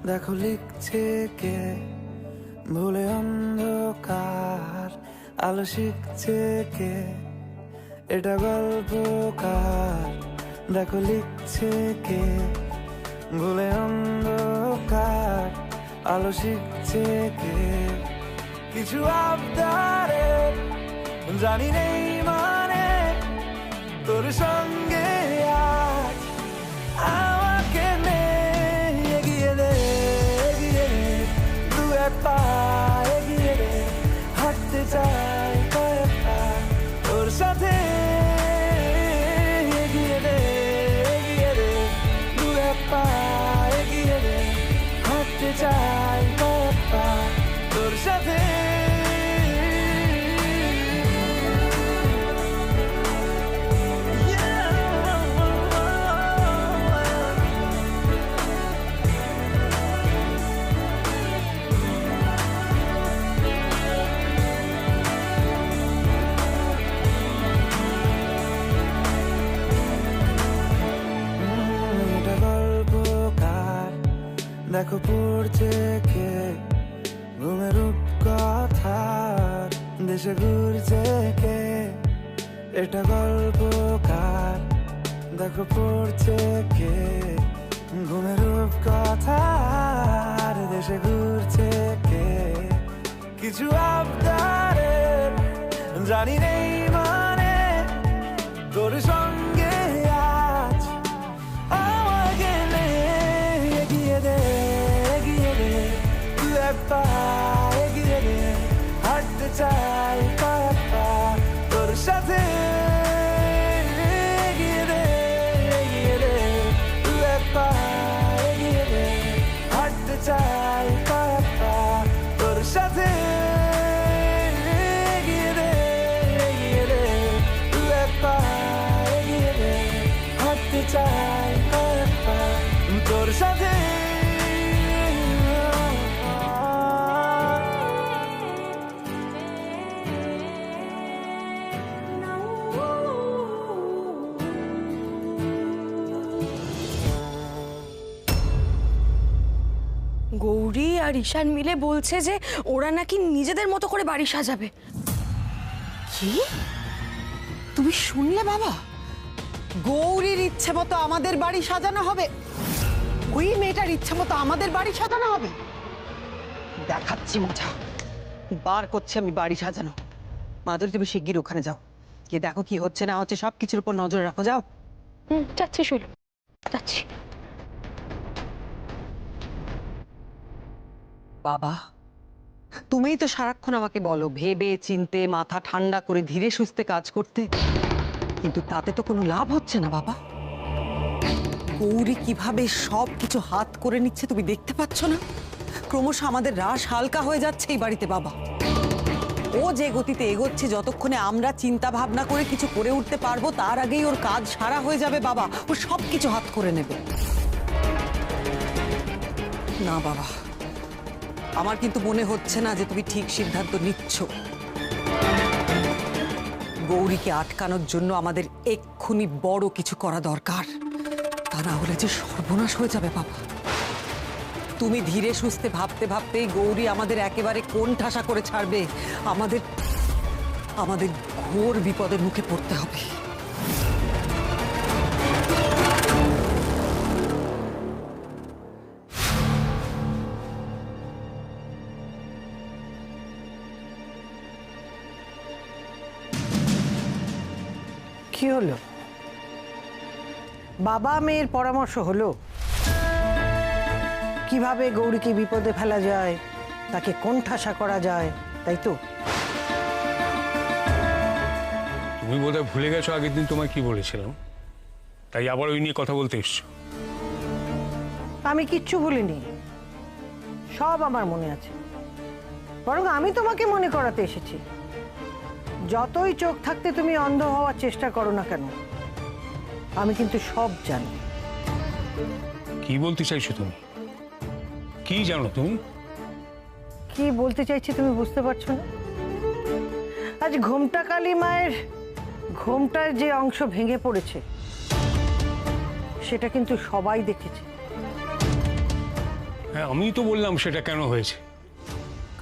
দেখো লিখছে কে ভুলে অন্ধকার, আলো শিখছে কে এটা গল্পকার। দেখো লিখছে কে ভুলে অন্ধকার, আলো শিখছে কে কিছু আবদারে জানি নেই মানে তোর সঙ্গে আজ আমাকে নে এগিয়ে দে দু এক পা এগিয়ে দে, হাঁটতে চাই কয়েক পা তোর সাথে এগিয়ে দে দু এক পা এগিয়ে দে, হাঁটতে চাই কয়েক পা তোর সাথে। দেখো পড়ছে কে ঘুমের কথার, দেশে ঘুরছে কে এটা গল্পকার। দেখো পড়ছে কে ঘুমের কথার, দেশে ঘুরছে কে কিছু আবদারের জানি নেই মানে তোর সঙ্গে আজ আমাকে নে এগিয়ে দে দু এক পা এগিয়ে দে, হাঁটতে চাই কয়েক পা তোর সাথে এগিয়ে দে দু এক পা এগিয়ে দে, হাঁটতে চাই কয়েক পা তোর সাথে এগিয়ে দে দু এক পা এগিয়ে দে, হাঁটতে চাই কয়েক পা তোর সাথে। গৌরী আর ঈশান মিলে বলছে যে ওরা নাকি নিজেদের মতো করে বাড়ি সাজাবে। কি তুমি শুনলে বাবা? গৌরীর ইচ্ছে মতো আমাদের বাড়ি সাজানো হবে, ওই মেয়েটার ইচ্ছে মতো আমাদের বাড়ি সাজানো হবে। দেখাচ্ছি মজা, বার করছি আমি বাড়ি সাজানো। মাধুরী তুমি শিগগির ওখানে যাও, গিয়ে দেখো কি হচ্ছে না হচ্ছে, সবকিছুর উপর নজর রাখো। যাও। যাচ্ছি শুনু, যাচ্ছি। বাবা তুমিই তো সারাক্ষণ আমাকে বলো ভেবে চিনতে মাথা ঠান্ডা করে ধীরে সুস্থে কাজ করতে, কিন্তু তাতে তো কোনো লাভ হচ্ছে না বাবা। গৌরী কিভাবে সবকিছু হাত করে নিচ্ছে তুমি দেখতে পাচ্ছ না? ক্রমশ আমাদের রাশ হালকা হয়ে যাচ্ছে এই বাড়িতে বাবা। ও যে গতিতে এগোচ্ছে, যতক্ষণে আমরা চিন্তা ভাবনা করে কিছু করে উঠতে পারবো তার আগেই ওর কাজ সারা হয়ে যাবে বাবা। ও সবকিছু হাত করে নেবে। না বাবা, আমার কিন্তু মনে হচ্ছে না যে তুমি ঠিক সিদ্ধান্ত নিচ্ছ। গৌরীকে আটকানোর জন্য আমাদের এক্ষুনি বড় কিছু করা দরকার, তা না হলে যে সর্বনাশ হয়ে যাবে বাবা। তুমি ধীরে সুস্থে ভাবতে ভাবতেই গৌরী আমাদের একেবারে কোণ ঠাসা করে ছাড়বে। আমাদের ঘোর বিপদের মুখে পড়তে হবে। কি হলো? বাবা মেয়ের পরামর্শ হলো কিভাবে গৌরীকে বিপদে ফেলা যায়, তাকে কোণঠাসা করা যায়, তাই তো? তুমি বোধহয় ভুলে গেছো আগের দিন তোমায় কি বলেছিলাম, তাই আবার ওই নিয়ে কথা বলতে এসছো। আমি কিচ্ছু ভুলিনি, সব আমার মনে আছে। বরং আমি তোমাকে মনে করাতে এসেছি। যতই চোখ থাকতে তুমি অন্ধ হওয়ার চেষ্টা করো না কেন, আমি কিন্তু সব জানি। কি বলতে চাইছো তুমি? কি জানো তুমি? কি বলতে চাইছি তুমি বুঝতে পারছো না? আজ ঘোমটা কালী মায়ের ঘোমটার যে অংশ ভেঙে পড়েছে সেটা কিন্তু সবাই দেখেছে। হ্যাঁ, আমি তো বললাম সেটা কেন হয়েছে।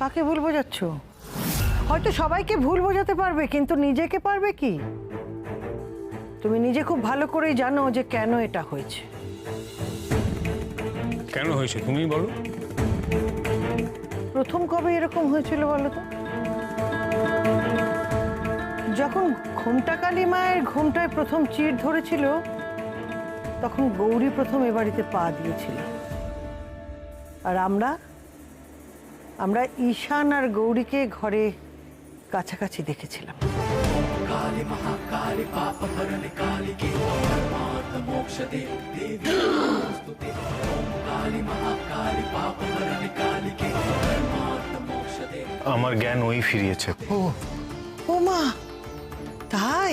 কাকে ভুল বোঝাচ্ছ? হয়তো সবাইকে ভুল বোঝাতে পারবে, কিন্তু নিজেকে পারবে কি? তুমি নিজে খুব ভালো করেই জানো যে কেন এটা হয়েছে। কেন হয়েছে তুমিই বলো। প্রথম কবে এরকম হয়েছিল বলো তো? যখন ঘোমটা কালী মায়ের ঘোমটায় প্রথম চিড় ধরেছিল, তখন গৌরী প্রথম এ বাড়িতে পা দিয়েছিল। আর আমরা ঈশান আর গৌরীকে ঘরে কাছাকাছি দেখেছিলাম। আমার জ্ঞান ওই ফিরিয়েছে। ও মা, তাই?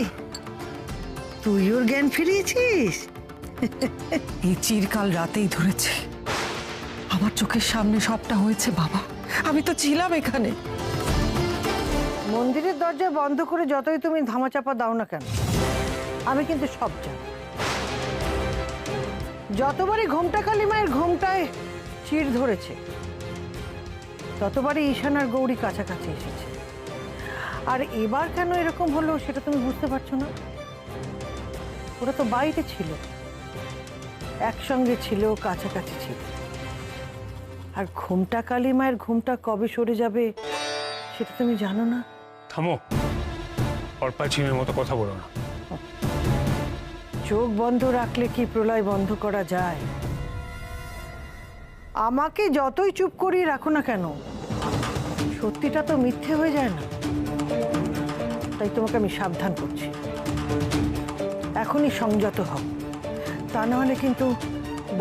তুই ওর জ্ঞান ফিরিয়েছিস? এই চিরকাল রাতেই ধরেছে। আমার চোখের সামনে সবটা হয়েছে বাবা, আমি তো ছিলাম এখানে। মন্দিরের দরজা বন্ধ করে যতই তুমি ধামাচাপা দাও না কেন, আমি কিন্তু সব জানি। যতবারই ঘোমটা কালী মায়ের ঘোমটায় চিড় ধরেছে, ততবারই ঈশান আর গৌরী কাছাকাছি এসেছে। আর এবার কেন এরকম হলো সেটা তুমি বুঝতে পারছো না? ওরা তো বাইরে ছিল, একসঙ্গে ছিল, কাছাকাছি ছিল। আর ঘোমটা কালী মায়ের ঘোমটা কবে সরে যাবে সেটা তুমি জানো না? থামো, অর্পাচিনের মতো কথা বলো না। চোখ বন্ধ রাখলে কি প্রলয় বন্ধ করা যায়? আমাকে যতই চুপ করিয়ে রাখো না কেন, সত্যিটা তো মিথ্যে হয়ে যায় না। তাই তোমাকে আমি সাবধান করছি, এখনই সংযত হও, তা নাহলে কিন্তু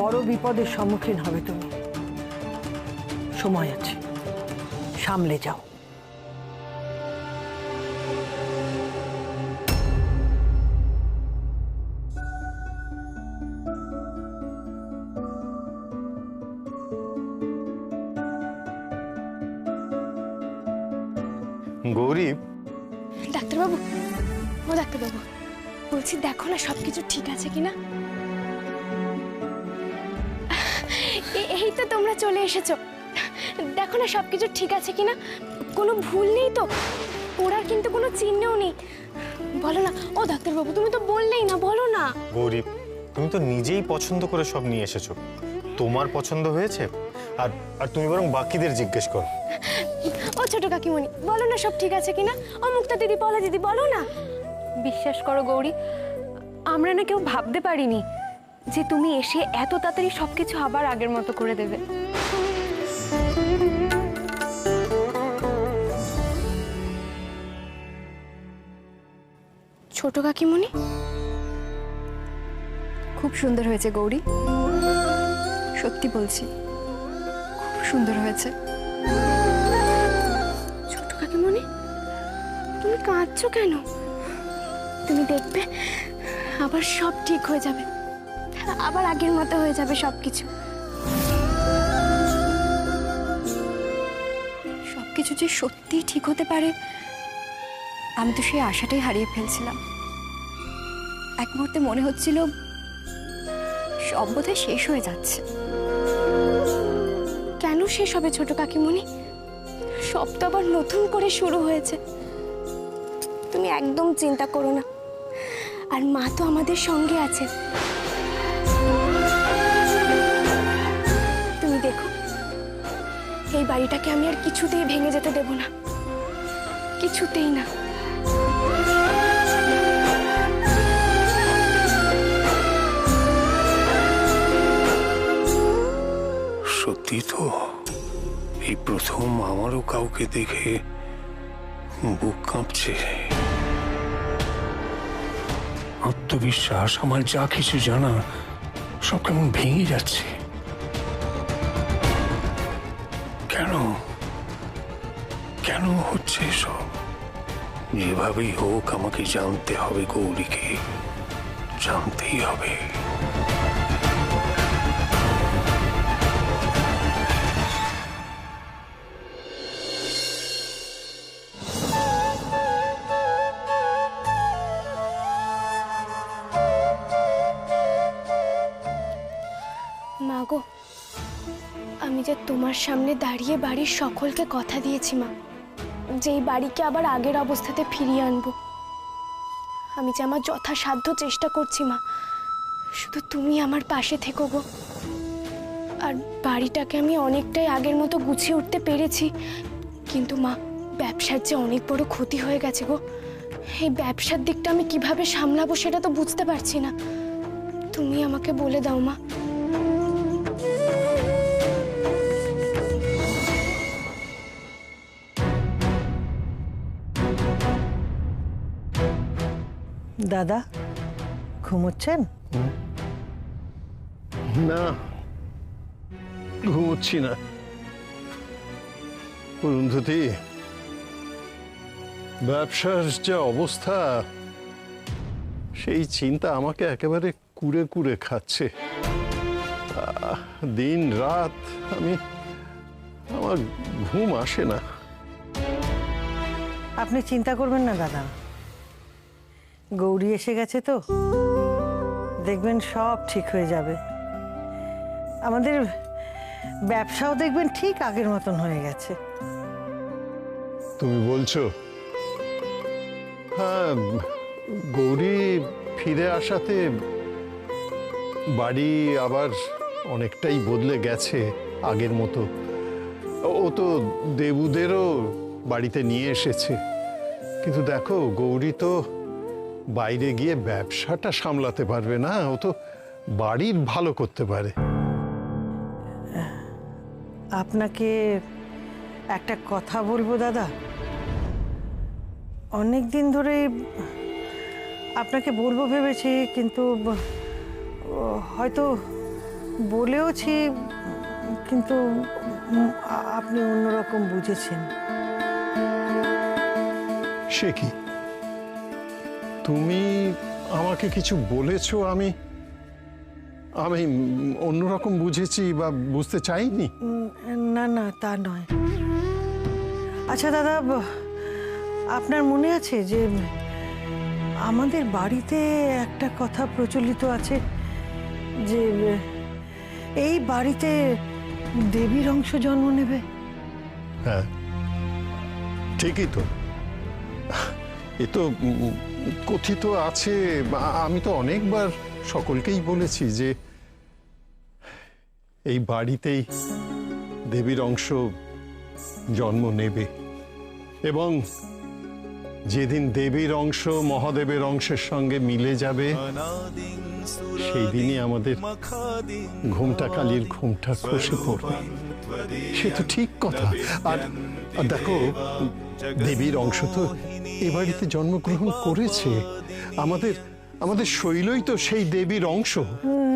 বড় বিপদের সম্মুখীন হবে তুমি। সময় আছে, সামলে যাও। গৌরী, ডাক্তারবাবু, ও ডাক্তারবাবু, বলছি দেখো না সবকিছু ঠিক আছে কিনা। এই তো তোমরা চলে এসেছো, দেখো না সবকিছু ঠিক আছে কিনা, কোনো ভুল নেই তো? ওরার কিন্তু কোনো চিহ্নও নেই। বলো না ও ডাক্তারবাবু, তুমি তো বললেই না, বলো না। গৌরী, তুমি তো নিজেই পছন্দ করে সব নিয়ে এসেছো। তোমার পছন্দ হয়েছে? আর আর তুমি বরং বাকিদের জিজ্ঞেস করো। ও ছোট কাকিমণি, বলো না সব ঠিক আছে কিনা। ও মুক্তা দিদি, পলা দিদি, বলো না। বিশ্বাস করো গৌরী, আমরা না কেউ ভাবতে পারিনি যে তুমি এসে এত তাড়াতাড়ি সবকিছু আবার আগের মতো করে দেবে। ছোট কাকিমণি, খুব সুন্দর হয়েছে গৌরী, সত্যি বলছি, খুব সুন্দর হয়েছে। ছোট কাকিমণি, তুমি কাঁদছো কেন? তুমি দেখবে আবার সব ঠিক হয়ে যাবে, আবার আগের মতো হয়ে যাবে সবকিছু। সবকিছু যে সত্যি ঠিক হতে পারে, আমি তো সেই আশাটাই হারিয়ে ফেলছিলাম। এক মুহূর্তে মনে হচ্ছিল সব বোধহয় শেষ হয়ে যাচ্ছে। কেন শেষ হবে ছোট কাকিমণি? সব তো আবার নতুন করে শুরু হয়েছে। তুমি একদম চিন্তা করো না, আর মা তো আমাদের সঙ্গে আছে। তুমি দেখো, এই বাড়িটাকে আমি আর কিছুতেই ভেঙে যেতে দেব না, কিছুতেই না। সত্যি তো, এই প্রথম আমারও কাউকে দেখে বুক কাঁপছে। আত্মবিশ্বাস, আমার যা কিছু জানা, সব কেমন ভেঙে যাচ্ছে। কেন কেন হচ্ছে সব? যেভাবেই হোক আমাকে জানতে হবে গৌরীকে, জানতেই হবে। মা গো, আমি যে তোমার সামনে দাঁড়িয়ে বাড়ির সকলকে কথা দিয়েছি মা, যে এই বাড়িকে আবার আগের অবস্থাতে ফিরিয়ে আনবো। আমি যে আমার যথাসাধ্য চেষ্টা করছি মা, শুধু তুমি আমার পাশে থেকো গো। আর বাড়িটাকে আমি অনেকটাই আগের মতো গুছিয়ে উঠতে পেরেছি, কিন্তু মা ব্যবসার যে অনেক বড় ক্ষতি হয়ে গেছে গো। এই ব্যবসার দিকটা আমি কিভাবে সামলাবো সেটা তো বুঝতে পারছি না। তুমি আমাকে বলে দাও মা। দাদা ঘুমোচ্ছেন? না, ঘুমোচ্ছি না অরুন্ধতী। ব্যবসার যা অবস্থা, সেই চিন্তা আমাকে একেবারে কুড়ে কুড়ে খাচ্ছে। দিন রাত আমার ঘুম আসে না। আপনি চিন্তা করবেন না দাদা, গৌরী এসে গেছে তো, দেখবেন সব ঠিক হয়ে যাবে। আমাদের ব্যবসাও দেখবেন ঠিক আগের মতন হয়ে গেছে। তুমি বলছো? হ্যাঁ, গৌরী ফিরে আসাতে বাড়ি আবার অনেকটাই বদলে গেছে আগের মতো। ও তো দেবুদেরও বাড়িতে নিয়ে এসেছে, কিন্তু দেখো গৌরী তো বাইরে গিয়ে ব্যবসাটা সামলাতে পারবে না, ও তো বাড়ির ভালো করতে পারে। আপনাকে একটা কথা বলবো দাদা, অনেক দিন ধরে আপনাকে বলবো ভেবেছি, কিন্তু হয়তো বলেওছি, কিন্তু আপনি অন্যরকম বুঝেছেন। সে কি, তুমি আমাকে কিছু বলেছো আমি অন্যরকম বুঝেছি বা বুঝতে চাইনি? না না, তা নয়। আচ্ছা দাদা, আপনার মনে আছে যে আমাদের বাড়িতে একটা কথা প্রচলিত আছে যে এই বাড়িতে দেবীর অংশ জন্ম নেবে? হ্যাঁ, ঠিকই তো। এ তো কথিত আছে। আমি তো অনেকবার সকলকেই বলেছি যে এই বাড়িতেই দেবীর অংশ জন্ম নেবে, এবং যেদিন দেবীর অংশ মহাদেবের অংশের সঙ্গে মিলে যাবে, সেই দিনই আমাদের ঘুমটা কালির ঘুমটা খসে পড়বে। সে তো ঠিক কথা। আর দেখো, দেবীর অংশ তো এ বাড়িতে জন্মগ্রহণ করেছে। আমাদের শৈলই তো সেই দেবীর অংশ।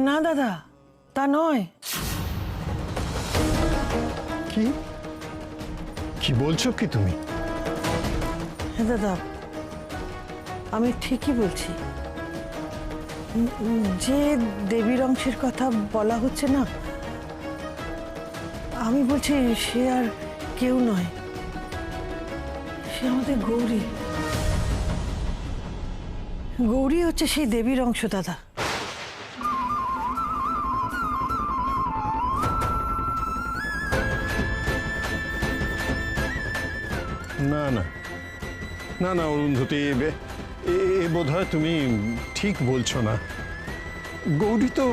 না দাদা, তা নয়। কি কি বলছো কি তুমি? হ্যাঁ দাদা, আমি ঠিকই বলছি। যে দেবীর অংশের কথা বলা হচ্ছে না, আমি বলছি সে আর কেউ নয়, সে আমাদের গৌরী। গৌরী হচ্ছে সেই দেবীর অংশ দাদা। না না না না অরুন্ধতী, এ বোধহয় তুমি ঠিক বলছো না। গৌরী তো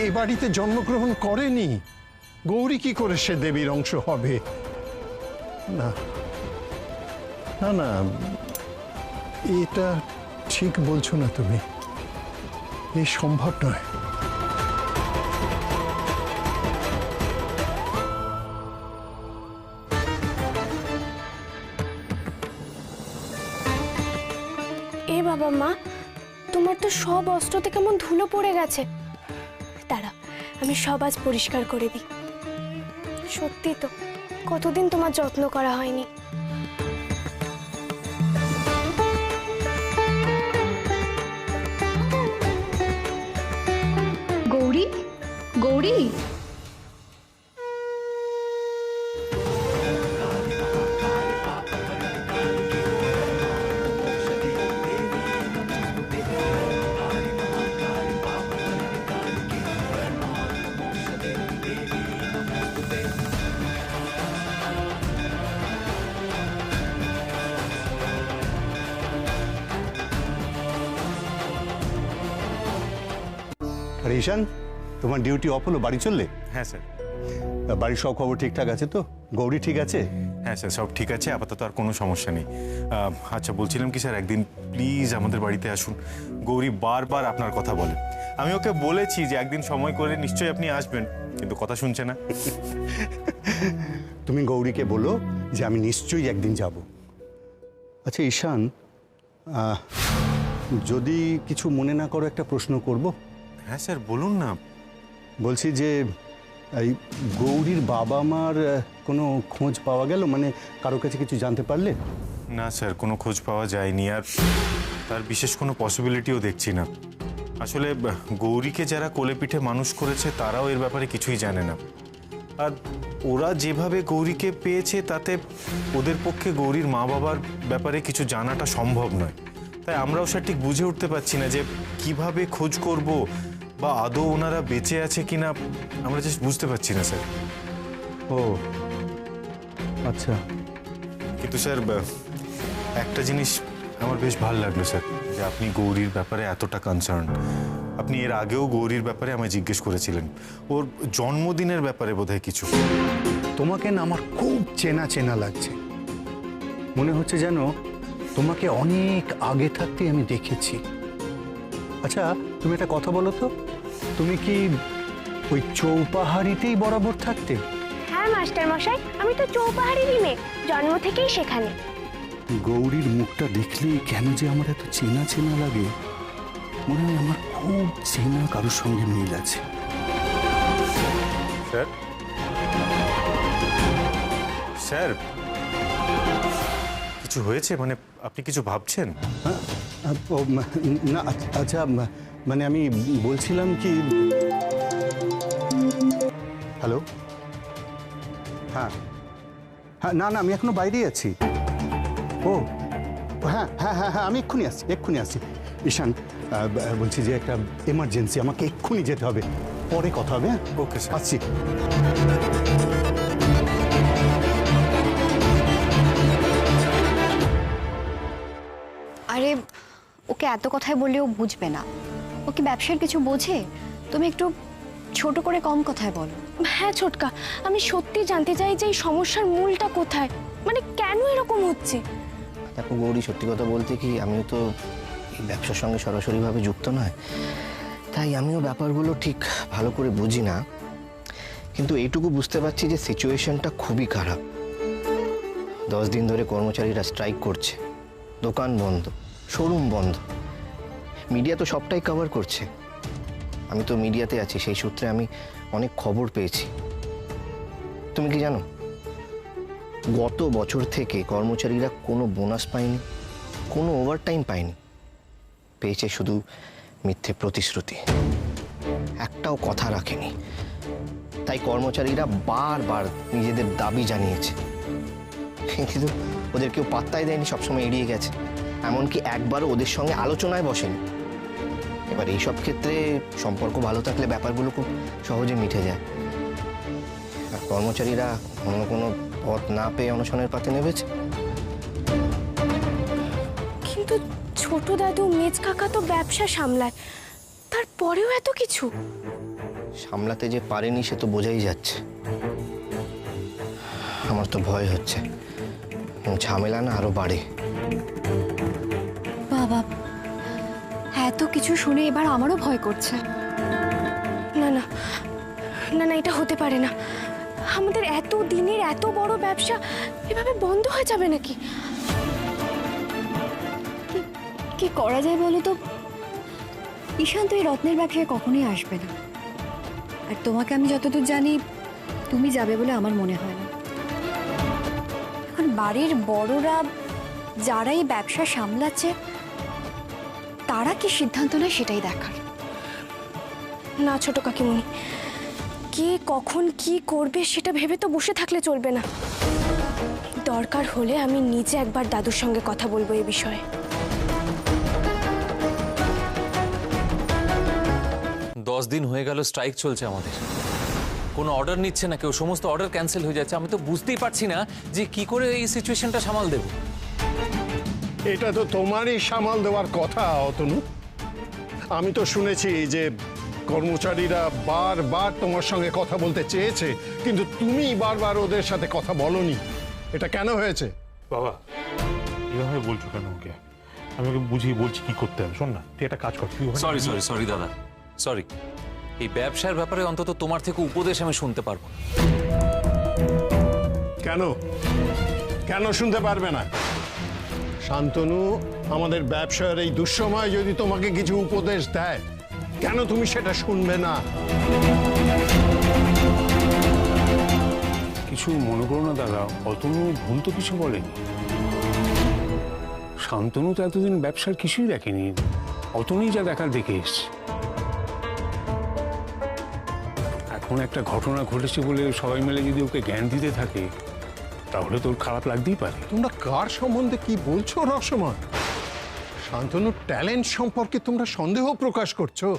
এ বাড়িতে জন্মগ্রহণ করেনি। গৌরী কি করে সে দেবীর অংশ হবে? না না না, এটা ঠিক বলছো না তুমি। এ সম্ভব নয়। এ বাবা মা, তোমার তো সব অস্ত্রতে কেমন ধুলো পড়ে গেছে। দাঁড়া, আমি সব আজ পরিষ্কার করে দিই। সত্যি তো, কতদিন তোমার যত্ন করা হয়নি। গৌরী, গৌরী, আর ঈশান, তোমার ডিউটি অফ হলো, বাড়ি চললে? হ্যাঁ স্যার। বাড়ির সব খবর ঠিকঠাক আছে তো? গৌরী ঠিক আছে? হ্যাঁ স্যার, সব ঠিক আছে, আপাতত আর কোনো সমস্যা নেই। আচ্ছা, বলছিলাম কি স্যার, একদিন প্লিজ আমাদের বাড়িতে আসুন। গৌরী বারবার আপনার কথা বলে। আমি ওকে বলেছি যে একদিন সময় করে নিশ্চয়ই আপনি আসবেন, কিন্তু কথা শুনছে না। তুমি গৌরীকে বলো যে আমি নিশ্চয়ই একদিন যাব। আচ্ছা ঈশান, যদি কিছু মনে না করো একটা প্রশ্ন করব? হ্যাঁ স্যার, বলুন না। বলছি যে এই গৌরীর বাবা মার কোনো খোঁজ পাওয়া গেল? মানে কারো কাছে কিছু জানতে পারলে? না স্যার, কোনো খোঁজ পাওয়া যায়নি, আর তার বিশেষ কোনো পসিবিলিটিও দেখছি না। আসলে গৌরীকে যারা কোলে পিঠে মানুষ করেছে তারাও এর ব্যাপারে কিছুই জানে না। আর ওরা যেভাবে গৌরীকে পেয়েছে তাতে ওদের পক্ষে গৌরীর মা বাবার ব্যাপারে কিছু জানাটা সম্ভব নয়। তাই আমরাও স্যার ঠিক বুঝে উঠতে পারছি না যে কিভাবে খোঁজ করব, বা আদৌ ওনারা বেঁচে আছে কিনা আমরা জাস্ট বুঝতে পারছি না স্যার। ও আচ্ছা। কিন্তু স্যার, একটা জিনিস আমার বেশ ভালো লাগলো স্যার, যে আপনি গৌরীর ব্যাপারে এতটা কনসার্ন। আপনি এর আগেও গৌরীর ব্যাপারে আমায় জিজ্ঞেস করেছিলেন, ওর জন্মদিনের ব্যাপারে বোধহয় কিছু। তোমাকে না আমার খুব চেনা চেনা লাগছে। মনে হচ্ছে যেন তোমাকে অনেক আগে থাকতে আমি দেখেছি। আচ্ছা তুমি একটা কথা বলো তো, তুমি কি ওই চৌপাহাড়িতেই বরাবর থাকতে? হ্যাঁ মাস্টার মশাই, আমি তো চৌপাহাড়িরই মেয়ে, জন্ম থেকেই সেখানে। গৌরীর মুখটা দেখলেই কেন যে আমার এত চেনা চেনা লাগে, মনে হয় আমার খুব চেনা কারোর সঙ্গে মিল আছে। স্যার, স্যার কিছু হয়েছে? মানে আপনি কিছু ভাবছেন? না আচ্ছা, মানে আমি বলছিলাম কি, হ্যালো, হ্যাঁ হ্যাঁ, না না আমি এখনো বাইরেই আছি। ও হ্যাঁ হ্যাঁ হ্যাঁ হ্যাঁ, আমি এক্ষুনি আসছি। ঈশান, বলছি যে একটা এমার্জেন্সি, আমাকে এক্ষুনি যেতে হবে, পরে কথা হবে। হ্যাঁ ওকে স্যার, আসছি। আরে ওকে এত কথাই বললেও বুঝবে না। ও কি ব্যবসার কিছু বোঝে? তুমি একটু ছোট করে কম কথায় বলো। হ্যাঁ ছোটকা, আমি সত্যি জানতে চাই যে এই সমস্যার মূলটা কোথায়, মানে কেন এরকম হচ্ছে। দেখো গৌরী, সত্যি কথা বলতে কি, আমিও তো এই ব্যবসার সঙ্গে সরাসরিভাবে যুক্ত নয়, তাই আমিও ব্যাপারগুলো ঠিক ভালো করে বুঝি না। কিন্তু এইটুকু বুঝতে পারছি যে সিচুয়েশনটা খুবই খারাপ। 10 দিন ধরে কর্মচারীরা স্ট্রাইক করছে, দোকান বন্ধ, শোরুম বন্ধ, মিডিয়া তো সবটাই কভার করছে। আমি তো মিডিয়াতে আছি, সেই সূত্রে আমি অনেক খবর পেয়েছি। তুমি কি জানো, গত বছর থেকে কর্মচারীরা কোনো বোনাস পায়নি, কোনো ওভারটাইম পায়নি, পেয়েছে শুধু মিথ্যে প্রতিশ্রুতি, একটাও কথা রাখেনি। তাই কর্মচারীরা বারবার নিজেদের দাবি জানিয়েছে, কিন্তু ওদের কেউ পাত্তাই দেয়নি, সবসময় এড়িয়ে গেছে, এমনকি একবারও ওদের সঙ্গে আলোচনায় বসেনি। এবার এইসব ক্ষেত্রে সম্পর্ক ভালো থাকলে ব্যাপারগুলো খুব সহজে মিটে যায়। আর কর্মচারীরা অন্য কোনো পথ না পেয়ে অনশনের পাতে নেমেছে। কিন্তু ছোট দাদু, মেজ কাকা তো ব্যবসা সামলায়, তারপরেও এত কিছু সামলাতে যে পারেনি সে তো বোঝাই যাচ্ছে। আমার তো ভয় হচ্ছে ঝামেলা না আরো বাড়ে। বাবা, এত কিছু শুনে এবার আমারও ভয় করছে। না না না না, এটা হতে পারে না। আমাদের এত দিনের এত বড় ব্যবসা এভাবে বন্ধ হয়ে যাবে নাকি? কি করা যায় বলো তো? ঈশান তো এই রত্নের ব্যবসায় কখনোই আসবে না, আর তোমাকে আমি যতদূর জানি তুমি যাবে বলে আমার মনে হয় না। এখন বাড়ির বড়রা যারা এই ব্যবসা সামলাচ্ছে তারা কি সিদ্ধান্ত নেয় সেটাই দেখার। না ছোট কাকিমণি, কে কখন কি করবে সেটা ভেবে তো বসে থাকলে চলবে না। দরকার হলে আমি নিজে একবার দাদুর সঙ্গে কথা বলবো এই বিষয়ে। 10 দিন হয়ে গেল স্ট্রাইক চলছে আমাদের, কোনো অর্ডার নিচ্ছে না কেউ, সমস্ত অর্ডার ক্যান্সেল হয়ে যাচ্ছে। আমি তো বুঝতেই পারছি না যে কি করে এই সিচুয়েশনটা সামাল দেব। এটা তো তোমারই সামাল দেওয়ার কথা অতনু। আমি তো শুনেছি যে কর্মচারীরা বারবার তোমার সঙ্গে কথা বলতে চেয়েছে, কিন্তু তুমি বারবার ওদের সাথে কথা বলনি। এটা কেন হয়েছে? বাবা এভাবে বলছো কেন ওকে? আমি ওকে বুঝিয়ে বলছি কি করতে হবে। শোন না, তুই একটা কাজ কর, তুই ওখানে- সরি দাদা, সরি। এই ব্যবসার ব্যাপারে অন্তত তোমার থেকে উপদেশ আমি শুনতে পারবো না। কেন কেন শুনতে পারবে না? শান্তনু আমাদের ব্যবসার এই দুঃসময় যদি তোমাকে কিছু উপদেশ দেয়, কেন তুমি সেটা শুনবে না? কিছু মনে করো না দাদা, অতনু ভুল তো কিছু বলেনি। শান্তনু তো এতদিন ব্যবসার কিছুই দেখেনি, অতনুই যা দেখার দেখে এসছে। এখন একটা ঘটনা ঘটেছে বলে সবাই মিলে যদি ওকে জ্ঞান দিতে থাকে, তাহলে তোর খারাপ লাগতেই পারে। তোমরা কার সম্বন্ধে কি বলছো রসময়? শান্তনুর ট্যালেন্ট সম্পর্কে তোমরা সন্দেহ প্রকাশ করছো।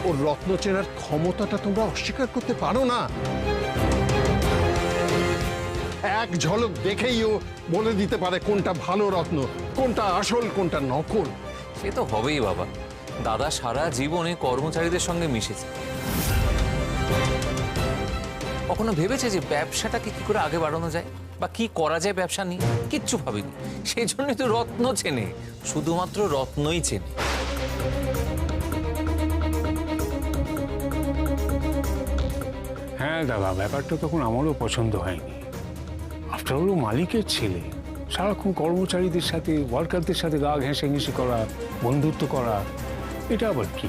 ওর রত্ন চেনার ক্ষমতাটা তোমরা অস্বীকার করতে পারো না। এক ঝলক দেখেই ও বলে দিতে পারে কোনটা ভালো রত্ন, কোনটা আসল, কোনটা নকল। সে তো হবেই বাবা, দাদা সারা জীবনে কর্মচারীদের সঙ্গে মিশেছে। কখনো ভেবেছে যে ব্যবসাটাকে কি করে আগে বাড়ানো যায় বা কি করা যায় ব্যবসা নিয়ে? কিচ্ছু ভাবেনি। সেই জন্যই তো রত্ন চেনে, শুধুমাত্র রত্নই চেনে। হ্যাঁ দাদা, ব্যাপারটা তখন আমারও পছন্দ হয়নি। আফটার অল মালিকের ছেলে, সারাক্ষণ কর্মচারীদের সাথে, ওয়ার্কারদের সাথে গা ঘেঁষে করা, বন্ধুত্ব করা, এটা আবার কি?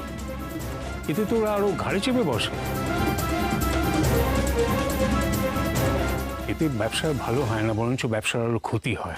এতে তো ওরা আরো ঘাড়ে চেপে বসে। এতে ব্যবসা ভালো হয় না, বরঞ্চ ব্যবসার আরো ক্ষতি হয়।